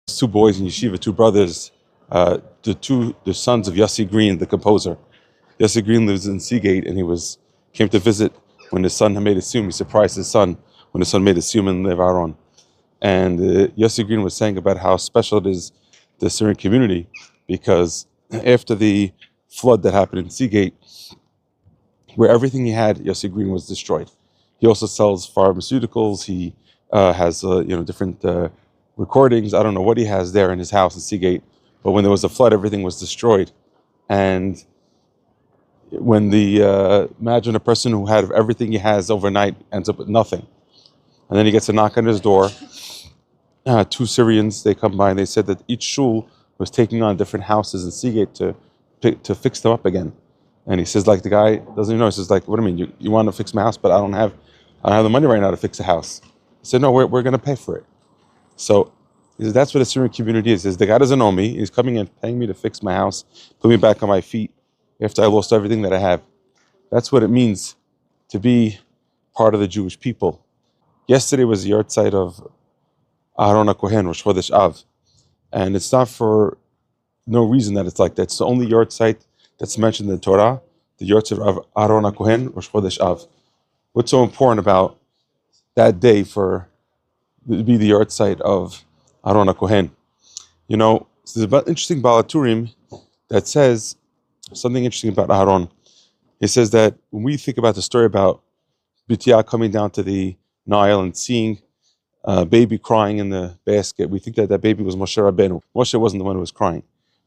Two boys in yeshiva, two brothers, the sons of Yossi Green, the composer. Yossi Green lives in Seagate, and came to visit when his son had made a siyum. He surprised his son when his son made a siyum in Aharon. And Yossi Green was saying about how special it is, the Syrian community, because after the flood that happened in Seagate, where everything he had, Yossi Green, was destroyed. He also sells pharmaceuticals. He has different recordings. I don't know what he has there in his house in Seagate, but when there was a flood, everything was destroyed. And when imagine a person who had everything he has overnight ends up with nothing, and then he gets a knock on his door. Two Syrians, they come by and they said that each shul was taking on different houses in Seagate to fix them up again. And he says, like, the guy doesn't even know. He says, like, what do you mean? You want to fix my house, but I don't have the money right now to fix a house. He said, no, we're going to pay for it. So he says, that's what a Syrian community is. He says, the guy doesn't know me. He's coming and paying me to fix my house, put me back on my feet after I lost everything that I have. That's what it means to be part of the Jewish people. Yesterday was the yahrzeit of Aharon Kohen, Rosh Chodesh Av. And it's not for no reason that it's like that. It's the only yahrzeit that's mentioned in the Torah, the yahrzeit of Aharon Kohen, Rosh Chodesh Av. What's so important about that day to be the yahrzeit of Aharon Kohen? You know, there's an interesting Baal Haturim that says something interesting about Aharon. He says that when we think about the story about Batya coming down to the Nile and seeing a baby crying in the basket, we think that that baby was Moshe Rabbeinu. Moshe wasn't the one who was crying.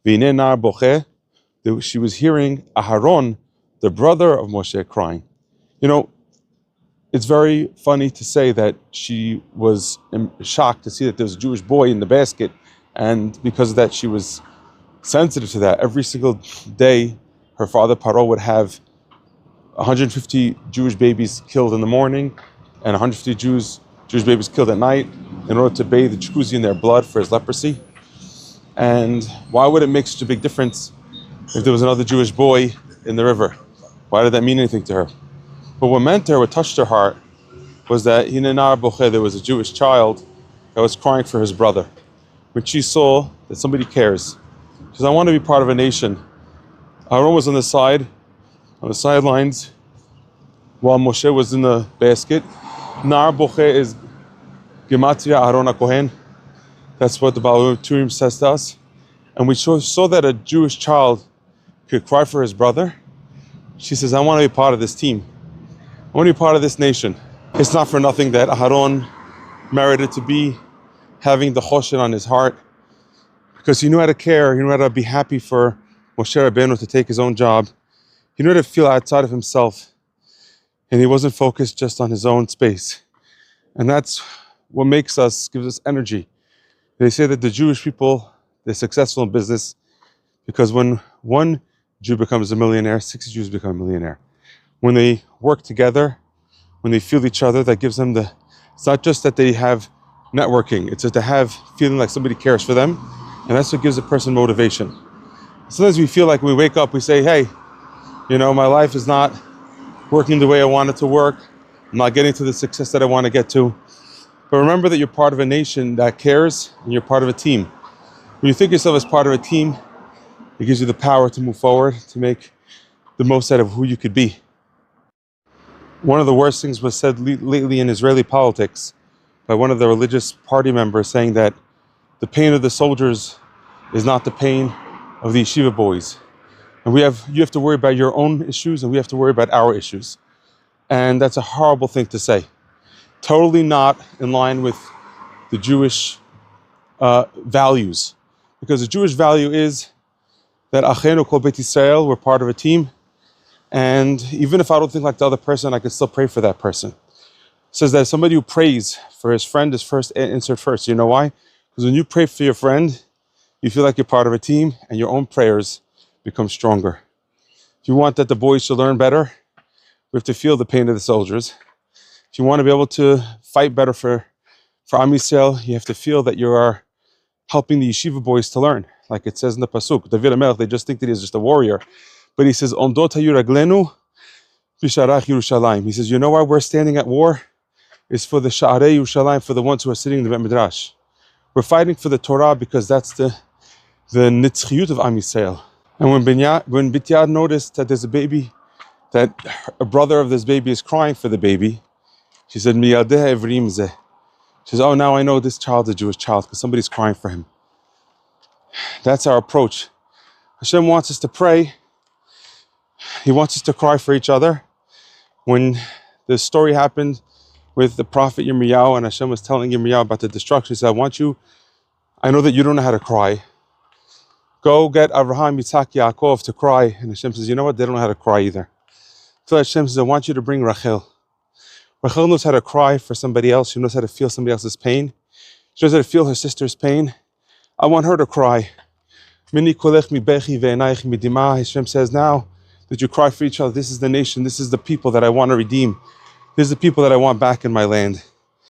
She was hearing Aharon, the brother of Moshe, crying. You know, it's very funny to say that she was shocked to see that there was a Jewish boy in the basket, and because of that, she was sensitive to that. Every single day, her father Paro would have 150 Jewish babies killed in the morning and 150 Jewish babies killed at night in order to bathe the jacuzzi in their blood for his leprosy. And why would it make such a big difference if there was another Jewish boy in the river? Why did that mean anything to her? But what meant to her, what touched her heart, was that there was a Jewish child that was crying for his brother. When she saw that somebody cares, she said, I want to be part of a nation. Aharon was on the sidelines, while Moshe was in the basket. Nar Boche is Gematria Aharon Kohen. That's what the Baal Haturim says to us. And we saw that a Jewish child could cry for his brother. She says, I want to be part of this team. I want to be part of this nation. It's not for nothing that Aharon merited to be having the choshen on his heart, because he knew how to care, he knew how to be happy for Moshe Rabbeinu to take his own job. He knew how to feel outside of himself, and he wasn't focused just on his own space. And that's what gives us energy. They say that the Jewish people, they're successful in business because when one Jew becomes a millionaire, 6 Jews become a millionaire. When they work together, when they feel each other, that gives them it's not just that they have networking, it's that they have feeling like somebody cares for them, and that's what gives a person motivation. Sometimes we feel like when we wake up, we say, hey, my life is not working the way I want it to work. I'm not getting to the success that I want to get to. But remember that you're part of a nation that cares, and you're part of a team. When you think of yourself as part of a team, it gives you the power to move forward, to make the most out of who you could be. One of the worst things was said lately in Israeli politics by one of the religious party members, saying that the pain of the soldiers is not the pain of the yeshiva boys. And you have to worry about your own issues, and we have to worry about our issues. And that's a horrible thing to say. Totally not in line with the Jewish values. Because the Jewish value is that Achenu Kol Beit Yisrael, we're part of a team. And even if I don't think like the other person, I can still pray for that person. It says that somebody who prays for his friend is answered first. You know why? Because when you pray for your friend, you feel like you're part of a team, and your own prayers become stronger. If you want that the boys should learn better, we have to feel the pain of the soldiers. If you want to be able to fight better for Am Yisrael, you have to feel that you are helping the yeshiva boys to learn. Like it says in the Pasuk, David HaMelech, they just think that he's just a warrior. But he says, Omdot hayu raglenu b'sharach Yerushalayim. He says, you know why we're standing at war? It's for the Sha'arei Yerushalayim, for the ones who are sitting in the Bet Midrash. We're fighting for the Torah because that's the nitzchiyut of Am Yisrael. And when Batya noticed that there's a baby, that a brother of this baby is crying for the baby, she said, "Miyadeh evrim zeh." She says, "Oh, now I know this child's a Jewish child because somebody's crying for him." That's our approach. Hashem wants us to pray. He wants us to cry for each other. When the story happened with the prophet Yirmiyahu and Hashem was telling Yirmiyahu about the destruction, he said, I know that you don't know how to cry. Go get Abraham, Yitzhak, Yaakov to cry. And Hashem says, you know what? They don't know how to cry either. So Hashem says, I want you to bring Rachel. Rachel knows how to cry for somebody else. She knows how to feel somebody else's pain. She knows how to feel her sister's pain. I want her to cry. Mini kolech mi bechi ve'enayich mi dima. Hashem says, now that you cry for each other, this is the nation, this is the people that I want to redeem. This is the people that I want back in my land.